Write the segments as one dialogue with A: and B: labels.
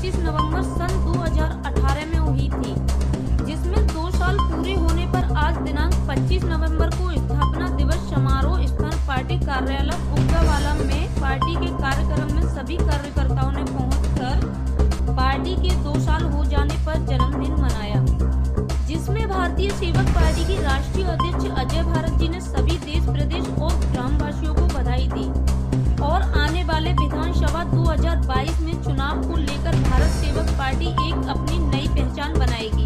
A: 25 नवंबर सन 2018 में हुई थी, जिसमें 2 साल पूरे होने पर आज दिनांक 25 नवंबर को स्थापना दिवस समारोह स्थान पार्टी कार्यालय बुग्गावाला में पार्टी के कार्यक्रम में सभी कार्यकर्ताओं ने पहुंचकर पार्टी के 2 साल हो जाने पर जन्मदिन मनाया, जिसमें भारतीय सेवक पार्टी के राष्ट्रीय अध्यक्ष अजय भारत जी ने सभी देश प्रदेश और ग्रामवासियों को बधाई दी और आने वाले विधानसभा 2022 में चुनाव को लेकर भारत सेवक पार्टी एक अपनी नई पहचान बनाएगी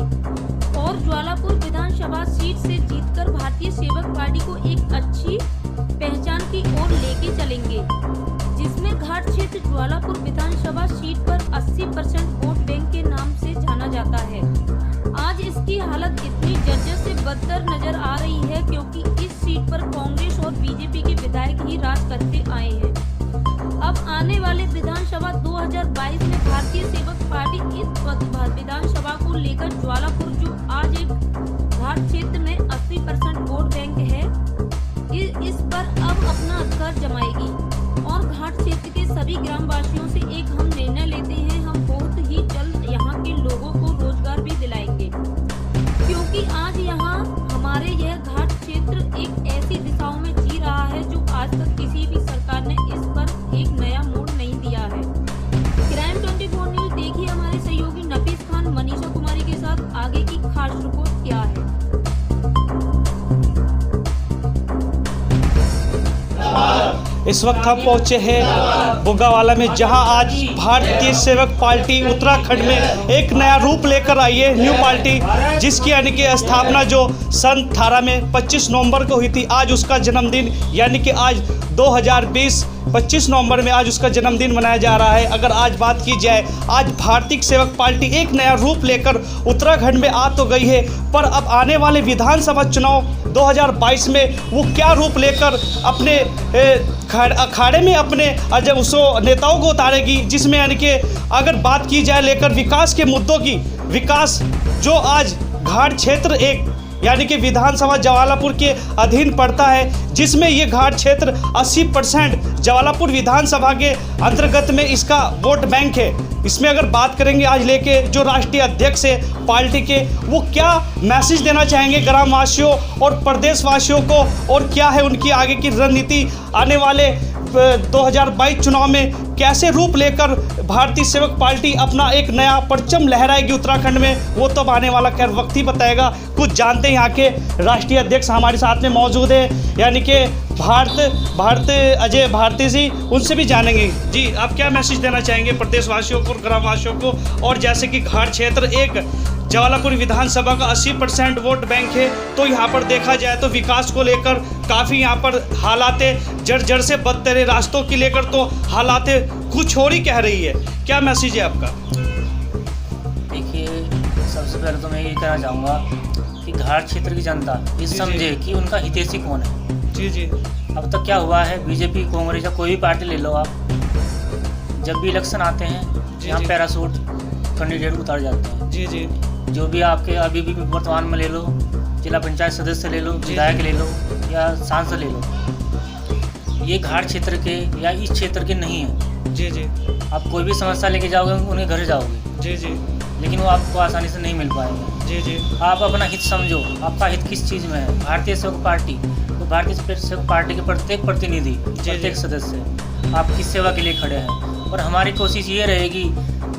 A: और ज्वालापुर विधानसभा सीट से जीतकर भारतीय सेवक पार्टी को एक अच्छी पहचान की ओर लेके चलेंगे, जिसमें घाट क्षेत्र ज्वालापुर विधानसभा सीट पर 80% वोट बैंक के नाम से जाना जाता है। आज इसकी हालत इतनी जर्जर से बदतर नजर आ रही है क्योंकि इस सीट पर कांग्रेस और बीजेपी के विधायक ही राज करते आए हैं। अब आने वाले विधानसभा 2022 में भारतीय सेवक पार्टी इस विधानसभा को लेकर ज्वालापुर जो आज एक घाट क्षेत्र में 80% वोट बैंक है, इस पर अब अपना अधिकार जमाएगी और घाट क्षेत्र के सभी ग्रामवासियों से एक हम निर्णय लेते हैं, हम बहुत ही जल्द यहाँ के लोगों को रोजगार भी दिलाएंगे, क्योंकि आज यहाँ हमारे यह घाट क्षेत्र एक ऐसी दिशाओं में जी रहा है जो आज तक किसी भी सरकार ने इस पर एक नया मोड़ नहीं दिया है। क्राइम 24 न्यूज देखिए हमारे सहयोगी नफीस खान मनीषा कुमारी के साथ आगे की खास रिपोर्ट क्या है।
B: इस वक्त हम पहुंचे हैं बुग्गावाला में, जहां आज भारतीय सेवक पार्टी उत्तराखंड में एक नया रूप लेकर आई है, न्यू पार्टी, जिसकी यानी कि स्थापना जो सन 18 में 25 नवंबर को हुई थी। आज उसका जन्मदिन यानी कि आज 2020 25 नवंबर में आज उसका जन्मदिन मनाया जा रहा है। अगर आज बात की जाए, आज भारतीय सेवक पार्टी एक नया रूप लेकर उत्तराखंड में आ तो गई है, पर अब आने वाले विधानसभा चुनाव 2022 में वो क्या रूप लेकर अपने अखाड़े में अपने नेताओं को उतारेगी, जिसमें यानी कि अगर बात की जाए लेकर विकास के मुद्दों की, विकास जो आज घाट क्षेत्र एक यानी कि विधानसभा ज्वालापुर के अधीन पड़ता है, जिसमें ये घाट क्षेत्र 80% ज्वालापुर विधानसभा के अंतर्गत में इसका वोट बैंक है। इसमें अगर बात करेंगे आज लेके जो राष्ट्रीय अध्यक्ष है पार्टी के, वो क्या मैसेज देना चाहेंगे ग्रामवासियों और प्रदेशवासियों को, और क्या है उनकी आगे की रणनीति, आने वाले 2022 चुनाव में कैसे रूप लेकर भारतीय सेवक पार्टी अपना एक नया परचम लहराएगी उत्तराखंड में, वो तो आने वाला खैर वक्त ही बताएगा। कुछ जानते हैं यहाँ के राष्ट्रीय अध्यक्ष हमारे साथ में मौजूद है, यानी कि भारत अजय भारती जी, उनसे भी जानेंगे। जी, आप क्या मैसेज देना चाहेंगे प्रदेशवासियों को, ग्रामवासियों को, और जैसे कि घाट क्षेत्र एक ज्वालापुर विधानसभा का 80% वोट बैंक है, तो यहाँ पर देखा जाए तो विकास को लेकर काफ़ी यहाँ पर हालात जर्जर से बदतर है, रास्तों की लेकर तो हालात कुछ और ही कह रही है। क्या मैसेज है आपका?
C: देखिए, सबसे पहले तो मैं ये कहना चाहूँगा कि घाट क्षेत्र की जनता ये समझे कि उनका हितैषी कौन है।
B: जी जी।
C: अब तक क्या हुआ है, बीजेपी, कांग्रेस या कोई भी पार्टी ले लो आप, जब भी इलेक्शन आते हैं यहाँ पैरासूट कैंडिडेट उतार जाते हैं।
B: जी जी।
C: जो भी आपके अभी भी वर्तमान में ले लो, जिला पंचायत सदस्य ले लो, विधायक ले लो या सांसद ले लो, ये घाट क्षेत्र के या इस क्षेत्र के नहीं है।
B: जी जी।
C: आप कोई भी समस्या लेके जाओगे उनके घर जाओगे।
B: जी जी।
C: लेकिन वो आपको आसानी से नहीं मिल पाएंगे।
B: जी जी।
C: आप अपना हित समझो, आपका हित किस चीज़ में है। भारतीय सेवक पार्टी तो भारतीय सेवक पार्टी के प्रत्येक प्रतिनिधि, प्रत्येक सदस्य आपकी सेवा के लिए खड़े हैं, और हमारी कोशिश ये रहेगी,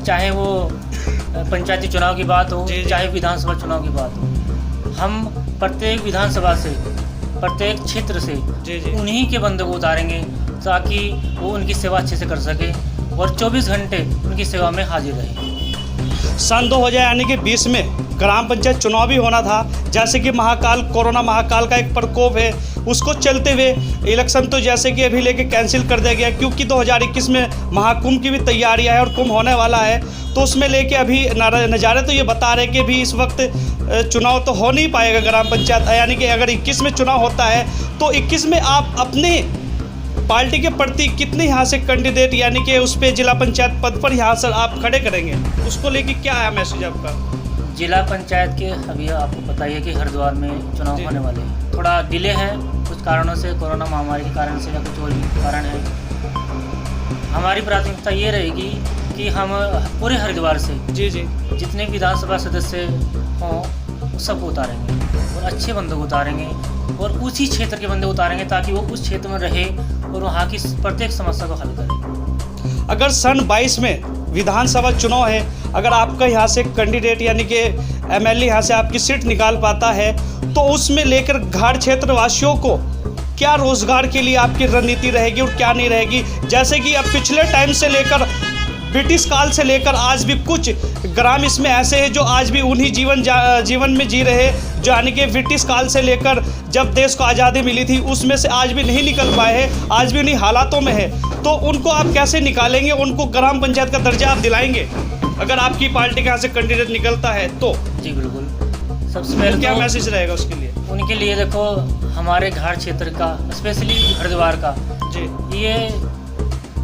C: चाहे वो पंचायती चुनाव की बात हो, चाहे विधानसभा चुनाव की बात हो, हम प्रत्येक विधानसभा से, प्रत्येक क्षेत्र से उन्हीं के बंदे को उतारेंगे ताकि वो उनकी सेवा अच्छे से कर सके और 24 घंटे उनकी सेवा में हाजिर रहे।
B: सन 2000 यानी कि 20 में ग्राम पंचायत चुनाव भी होना था, जैसे कि कोरोना महाकाल का एक प्रकोप है, उसको चलते हुए इलेक्शन तो जैसे कि अभी लेके कैंसिल कर दिया गया, क्योंकि 2021 में महाकुंभ की भी तैयारियां है और कुंभ होने वाला है, तो उसमें लेके अभी नज़ारे तो ये बता रहे कि भी इस वक्त चुनाव तो हो नहीं पाएगा ग्राम पंचायत, यानी कि अगर 21 में चुनाव होता है तो 21 में आप अपने पार्टी के प्रति कितने यहाँ से कैंडिडेट यानी कि उस पर जिला पंचायत पद पर यहाँ से आप खड़े करेंगे, उसको लेके क्या है मैसेज आपका?
C: जिला पंचायत के अभी आपको पता ही है कि हरिद्वार में चुनाव होने वाले हैं, थोड़ा डिले है कुछ कारणों से, कोरोना महामारी के कारण से या कुछ और भी कारण है। हमारी प्राथमिकता ये रहेगी कि हम पूरे हरिद्वार से
B: जी जी
C: जितने विधानसभा सदस्य हों सबको उतारेंगे और अच्छे बंदों को उतारेंगे और उसी क्षेत्र के बंदे उतारेंगे ताकि वो उस क्षेत्र में रहे और वहाँ की प्रत्येक समस्या को हल करे।
B: अगर सन 22 में विधानसभा चुनाव है, अगर आपका यहाँ से कैंडिडेट यानी कि एमएलए यहाँ से आपकी सीट निकाल पाता है, तो उसमें लेकर घाट क्षेत्र वासियों को क्या रोजगार के लिए आपकी रणनीति रहेगी और क्या नहीं रहेगी? जैसे कि अब पिछले टाइम से लेकर ब्रिटिश काल से लेकर आज भी कुछ ग्राम इसमें ऐसे हैं जो आज भी उन्हीं जीवन में जी रहे, जो यानी कि ब्रिटिश काल से लेकर जब देश को आज़ादी मिली थी उसमें से आज भी नहीं निकल पाए हैं, आज भी उन्हीं हालातों में है। तो उनको आप कैसे निकालेंगे? उनको ग्राम पंचायत का दर्जा आप दिलाएंगे अगर आपकी पार्टी के यहाँ से कैंडिडेट निकलता है तो?
C: जी बिल्कुल। सबसे पहले
B: क्या
C: तो
B: मैसेज रहेगा उसके लिए?
C: उनके लिए देखो, हमारे घाट क्षेत्र का स्पेशली हरिद्वार का
B: जी
C: ये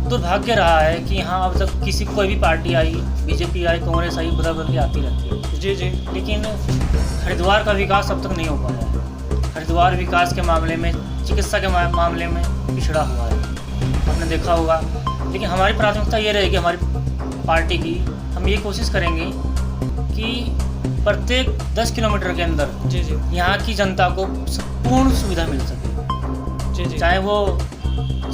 C: दुर्भाग्य रहा है कि यहाँ अब तक किसी कोई भी पार्टी आई, बीजेपी आई, कांग्रेस आई, बदल के आती रहती है।
B: जी जी
C: लेकिन हरिद्वार का विकास अब तक नहीं हो पाया है। हरिद्वार विकास के मामले में, चिकित्सा के मामले में पिछड़ा हुआ है, आपने देखा होगा। लेकिन हमारी प्राथमिकता ये रहेगी, हमारी पार्टी की, हम ये कोशिश करेंगे कि प्रत्येक 10 किलोमीटर के अंदर
B: जी जी
C: यहाँ की जनता को पूर्ण सुविधा मिल सके।
B: जी जी
C: चाहे वो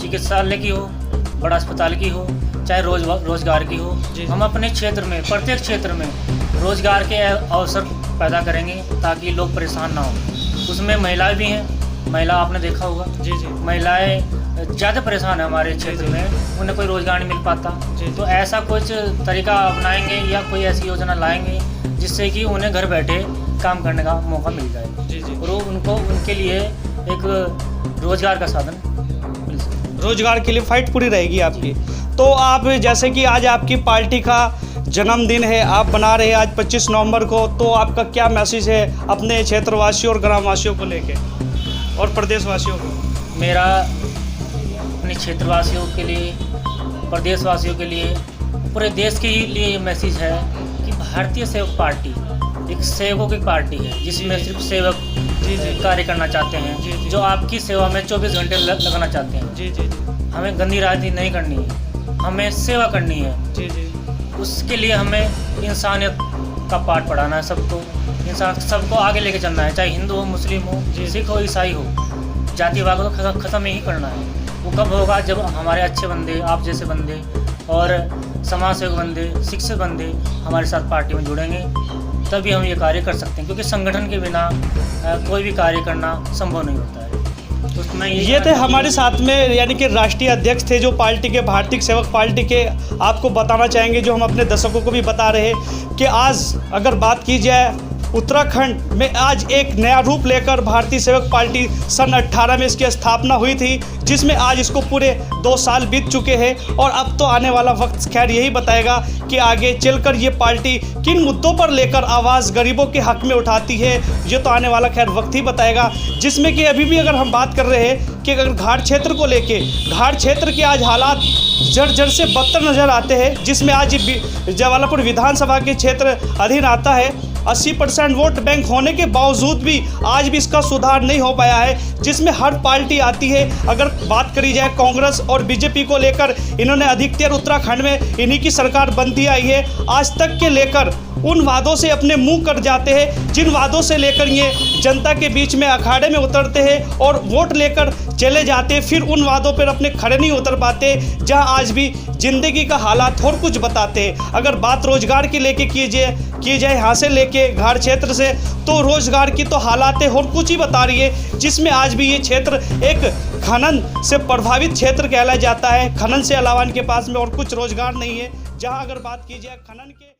C: चिकित्सालय की हो, बड़ा अस्पताल की हो, चाहे रोजगार की हो।
B: जी।
C: हम अपने क्षेत्र में, प्रत्येक क्षेत्र में रोजगार के अवसर पैदा करेंगे ताकि लोग परेशान ना हो। उसमें महिलाएं भी हैं, महिला आपने देखा होगा।
B: जी जी
C: महिलाएं ज़्यादा परेशान है हमारे क्षेत्र में, उन्हें कोई रोजगार नहीं मिल पाता।
B: जी।
C: तो ऐसा कुछ तरीका अपनाएंगे या कोई ऐसी योजना लाएंगे जिससे कि उन्हें घर बैठे काम करने का मौका मिल जाए।
B: जी जी
C: और उनको उनके लिए एक रोजगार का साधन मिल सके।
B: रोजगार के लिए फाइट पूरी रहेगी आपकी। तो आप जैसे कि आज आपकी पार्टी का जन्मदिन है, आप बना रहे हैं आज 25 नवंबर को, तो आपका क्या मैसेज है अपने क्षेत्रवासियों और ग्रामवासियों को लेके और प्रदेशवासियों को?
C: मेरा अपने क्षेत्रवासियों के लिए, प्रदेशवासियों के लिए, पूरे देश के ही लिए ये मैसेज है कि भारतीय सेवक पार्टी एक सेवकों की पार्टी है जिसमें सिर्फ सेवक कार्य करना चाहते हैं, जो आपकी सेवा में 24 घंटे लगाना चाहते हैं।
B: जी जी जी
C: हमें गंदी राजनीति नहीं करनी है, हमें सेवा करनी है।
B: जी जी
C: उसके लिए हमें इंसानियत का पाठ पढ़ाना है सबको। इंसान सबको आगे लेके चलना है, चाहे हिंदू हो, मुस्लिम हो, सिख हो, ईसाई हो। जातिवाद को ख़त्म ही करना है। वो कब होगा? जब हमारे अच्छे बंदे, आप जैसे बंदे और समाज सेवक बंदे, शिक्षक बंदे हमारे साथ पार्टी में जुड़ेंगे, तभी हम ये कार्य कर सकते हैं। क्योंकि संगठन के बिना कोई भी कार्य करना संभव नहीं होता है। तो उसमें
B: ये थे हमारे साथ में यानी कि राष्ट्रीय अध्यक्ष थे जो पार्टी के, भारतीय सेवक पार्टी के। आपको बताना चाहेंगे, जो हम अपने दर्शकों को भी बता रहे हैं, कि आज अगर बात की जाए उत्तराखंड में आज एक नया रूप लेकर भारतीय सेवक पार्टी सन 18 में इसकी स्थापना हुई थी, जिसमें आज इसको पूरे 2 साल बीत चुके हैं। और अब तो आने वाला वक्त खैर यही बताएगा कि आगे चलकर ये पार्टी किन मुद्दों पर लेकर आवाज़ गरीबों के हक में उठाती है। ये तो आने वाला खैर वक्त ही बताएगा। जिसमें कि अभी भी अगर हम बात कर रहे हैं कि अगर घाट क्षेत्र को लेके, घाट क्षेत्र के आज हालात जर्जर से बदतर नज़र आते हैं, जिसमें आज जवालापुर विधानसभा के क्षेत्र अधीन आता है। 80% वोट बैंक होने के बावजूद भी आज भी इसका सुधार नहीं हो पाया है, जिसमें हर पार्टी आती है। अगर बात करी जाए कांग्रेस और बीजेपी को लेकर, इन्होंने अधिकतर उत्तराखंड में इन्हीं की सरकार बनती आई है। आज तक के लेकर उन वादों से अपने मुंह कर जाते हैं, जिन वादों से लेकर ये जनता के बीच में अखाड़े में उतरते हैं और वोट लेकर चले जाते हैं, फिर उन वादों पर अपने खड़े नहीं उतर पाते, जहां आज भी ज़िंदगी का हालात और कुछ बताते हैं। अगर बात रोजगार की लेके की जाए यहाँ से लेके घाट क्षेत्र से, तो रोजगार की तो हालात और कुछ ही बता रही है, जिसमें आज भी ये क्षेत्र एक खनन से प्रभावित क्षेत्र कहलाया जाता है। खनन से अलावा इनके पास में और कुछ रोजगार नहीं है। जहाँ अगर बात की जाए खनन के